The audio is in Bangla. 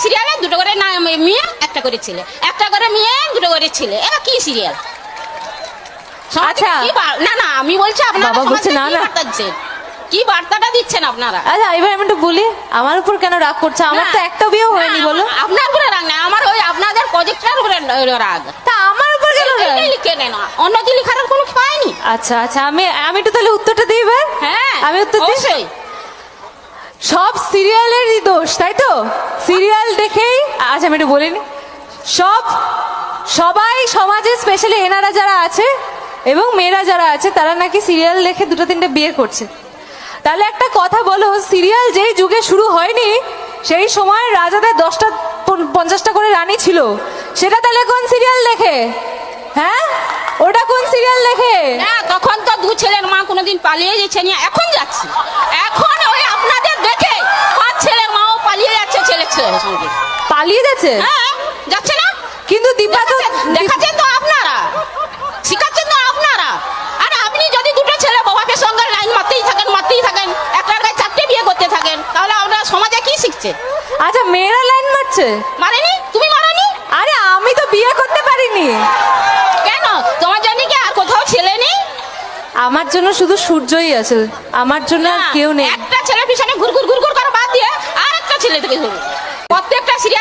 সিরিয়ালে দুটো করে না মেয়ে একটা করে ছেলে, একটা করে মেয়ে দুটো করে ছেলে, এটা কি সিরিয়াল? আচ্ছা। না না আমি বলছি আপনারা বাবা বলছে সমাজকে না, কি না। বার্তা দিচ্ছেন? কি বার্তাটা দিচ্ছেন আপনারা? আচ্ছা এবার আমি একটু বলি, আমার উপর কেন রাগ করছে? আমার তো একটা বিয়েও হয়নি, বলো। আপনার উপরে রাগ না, আমার ওই আপনাদের প্রজেক্টটার উপরে রাগ। তা আমার উপর কেন রাগ? এইটাই লিখে নেন, অন্য কি লেখার কোনো পায়নি। আচ্ছা আচ্ছা, আমি একটু তাহলে উত্তরটা দিই এবার। হ্যাঁ আমি উত্তর দিই। অবশ্যই। সব সিরিয়ালেরই দোষ, তাই তো? সিরিয়াল দেখেই, আচ্ছা আমি একটু বলিনি, সবাই সমাজে স্পেশালি এনারা যারা আছে এবং মেয়েরা যারা আছে তারা নাকি সিরিয়াল দেখে দুটো তিনটে বিয়ে করছে। তাহলে একটা কথা বলো, সিরিয়াল যেই যুগে শুরু হয়নি সেই সময় রাজাদের 10টা 50টা করে রানী ছিল, সেটা তাহলে কোন সিরিয়াল দেখে? হ্যাঁ, ওটা কোন সিরিয়াল দেখে? হ্যাঁ, তখন তো দু ছেলের মা কোনোদিন পালিয়ে যাচ্ছে না, এখন যাচ্ছে। এখন ওই আপনাদের দেখে 5 ছেলের মাও পালিয়ে যাচ্ছে ছেলের সঙ্গে। পালিয়ে যাচ্ছে? হ্যাঁ, যাচ্ছে না? কিন্তু দীপা তো দেখাচ্ছেন তো আপনারা, শিখাচ্ছেন তো আপনারা। আর আপনি যদি দুটো ছেলে বাবাদের সঙ্গে লাইন মারতেই থাকেন, একটার গায়ে 4টে বিয়ে করতে থাকেন, তাহলে আপনারা সমাজে কি শিখছে? আচ্ছা, মেয়েরা লাইন মারছে? মারেনি? তুমি মারনি? আরে আমি তো বিয়ে করতে পারিনি। কেন? তোমার জন্য কি আর কোথাও ছেলে নেই? আমার জন্য শুধু সূর্যই আছে, আমার জন্য আর কেউ নেই। একটা ছেলে পিছনে ঘুর ঘুর করে বাদ দিয়ে আর একটা ছেলে থেকে ধরুন। প্রত্যেকটা সিরিয়াল